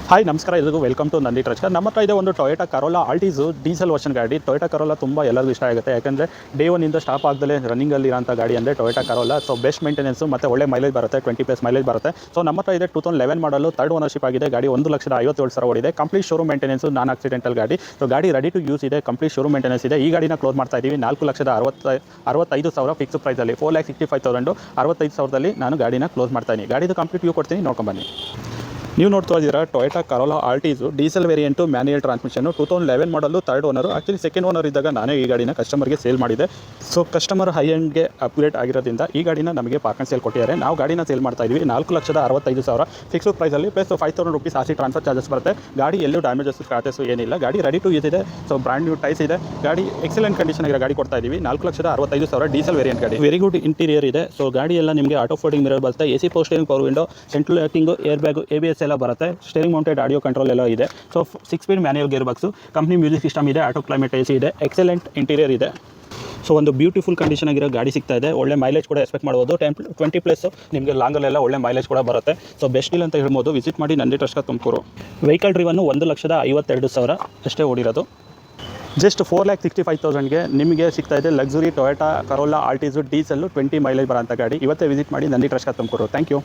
Hi ನಮಸ್ಕಾರ, ಎಲ್ಲರಿಗೂ welcome to Nandi trust. ನಮ್ಮ ಹತ್ರ ಇದೆ ಒಂದು Toyota Corolla Altis diesel version ಗಾಡಿ. ಟೊಯೋಟಾ ಕರೋಲಾ ತುಂಬ ಎಲ್ಲರಿಗೂ ಇಷ್ಟ ಆಗುತ್ತೆ, ಯಾಕಂದರೆ ಡೇ ಒನ್ನಿಂದ ಸ್ಟಾಪ್ ಆಗದಲ್ಲೇ ರನ್ನಿಂಗಲ್ಲಿ ಇರೋಂಥ ಗಾಡಿ ಅಂದರೆ Toyota Corolla. So best maintenance ಮತ್ತು ಒಳ್ಳೆ ಮೈಲೇಜ್ ಬರುತ್ತೆ, 20+ ಮೈಲೇಜ್ ಬರುತ್ತೆ. ಸೊ ನಮ್ಮ ಹತ್ರ ಇದೆ 2011 ಮಾಡಲು, ಥರ್ಡ್ ಓನರ್ಶಿಪ್ ಆಗಿದೆ. ಗಾಡಿ 1,57,000 ಓಡಿದೆ. ಕಂಪ್ಲೀಟ್ ಶೋರೂಮ್ ಮೇಂಟೆನೆನ್ಸು, ನಾನ್ ಆಕ್ಸಿಡೆಂಟಲ್ ಗಾಡಿ. ಸೊ ಗಾಡಿ ರೆಡಿ ಟು ಯೂಸ್ ಇದೆ, ಕಂಪ್ಲೀಟ್ ಶೋರೂಮ್ ಮೇಂಟೆನೆನ್ಸ್ ಇದೆ. ಈ ಗಾಡಿನ ಕ್ಲೋಸ್ ಮಾಡ್ತಾ ಇದ್ದೀವಿ 4,65,000 ಫಿಕ್ಸ್ ಪ್ರೈಸಲ್ಲಿ. 4,65,000 65,000ದಲ್ಲಿ ನಾನು ಗಾಡಿನ ಕ್ಲೋಸ್ ಮಾಡ್ತಾ ಇದ್ದೀನಿ. ಗಾಡಿದು ಕಂಪ್ಲೀಟ್ ವ್ಯೂ ಕೊಡ್ತೀನಿ, ನೋಡ್ಕೊಂಬನ್ನಿ. ನೀವು ನೋಡ್ತಾ ಇದ್ದೀರಾ Toyota Corolla Altis diesel variant, manual transmission, 2011 model, third owner. Actually second owner ಇದ್ದಾಗ ನಾನೇ ಈ ಗಾಡಿನ ಕಸ್ಟಮರ್ಗೆ ಸೇಲ್ ಮಾಡಿದೆ. ಸೊ ಕಸ್ಟಮರ್ ಹೈ ಎಂಡ್ಗೆ ಅಪ್ಗ್ರೇಡ್ ಆಗಿರೋದ್ರಿಂದ ಈ ಗಾಡಿನ ನಮಗೆ ಪಾರ್ಕ್ ಆ್ಯಂಡ್ ಸೇಲ್ ಕೊಟ್ಟಿದ್ದಾರೆ. ನಾವು ಗಾಡಿನ ಸೇಲ್ ಮಾಡ್ತಾ ಇದ್ದೀವಿ 4,65,000 ಫಿಕ್ಸ್ ಪ್ರೈಸಲ್ಲಿ, plus 5,000 rupees RC transfer charges ಬರುತ್ತೆ. ಗಾಡಿ ಎಲ್ಲೂ ಡ್ಯಾಮೇಜಸ್ ಸ್ಕ್ರಾಚಸ್ ಏನಿಲ್ಲ. ಗಾಡಿ ರೆಡಿ ಟು ಯೂಸ್ ಇದೆ. ಸೊ ಬ್ರ್ಯಾಂಡ್ ನ್ಯೂ ಟೈಸ್ ಇದೆ. ಗಾಡಿ ಎಕ್ಸಲೆಂಟ್ ಕಂಡೀಷನ್ ಆಗಿರೋ ಗಾಡಿ ಕೊಡ್ತಾ ಇದ್ದೀವಿ. 4,65,000 ಡೀಸೆಲ್ ವೇರಿಯಂಟ್ ಗಾಡಿ. ವೆರಿ ಗುಡ್ ಇಂಟೀರಿಯರ್ ಇದೆ. ಸೊ ಗಾಡಿ ಎಲ್ಲ ನಿಮಗೆ ಆಟೋ ಫೋಲ್ಡಿಂಗ್ ಮಿರರ್ ಬರುತ್ತೆ, AC power steering, power window, central locking, air bag, ABS ಎಲ್ಲ ಬರುತ್ತೆ. ಸ್ಟೇರಿಂಗ್ ಮೌಂಟೆಡ್ ಆಡಿಯೋ ಕಂಟ್ರೋಲ್ ಎಲ್ಲ ಇದೆ. So 6 speed manual gear box, company music system ಇದೆ, ಆಟೋ ಕ್ಲೈಮೇಟ್ AC ಇದೆ, ಎಕ್ಸಲೆಂಟ್ ಇಂಟೀರಿಯರ್ ಇದೆ. ಸೊ ಒಂದು beautiful condition ಆಗಿರೋ ಗಾಡಿ ಸಿಗ್ತಾ ಇದೆ. ಒಳ್ಳೆ ಮೈಲೇಜ್ ಕೂಡ ಎಕ್ಸ್ಪೆಕ್ಟ್ ಮಾಡ್ಬೋದು. 20+ ನಿಮಗೆ ಲಾಂಗಲ್ಲೆಲ್ಲ ಒಳ್ಳೆ ಮೈಲೇಜ್ ಕೂಡ ಬರುತ್ತೆ. ಸೊ ಬೆಸ್ಟ್ ಡೀಲ್ ಅಂತ ಹೇಳ್ಬೋದು. ವಿಸಿಟ್ ಮಾಡಿ Nandi Trust Tumakuru. Vehicle driven 1,52,000 ಅಷ್ಟೇ ಓಡಿರೋದು. ಜಸ್ಟ್ 4,65,000ಗೆ ನಿಮಗೆ ಸಿಗ್ತಾ ಇದೆ luxury Toyota Corolla Altis diesel 20 mileage ಬರೋಂಥ ಗಾಡಿ. ಇವತ್ತೇ ವಿಸಿಟ್ ಮಾಡಿ Nandi Trust Tumakuru. Thank you.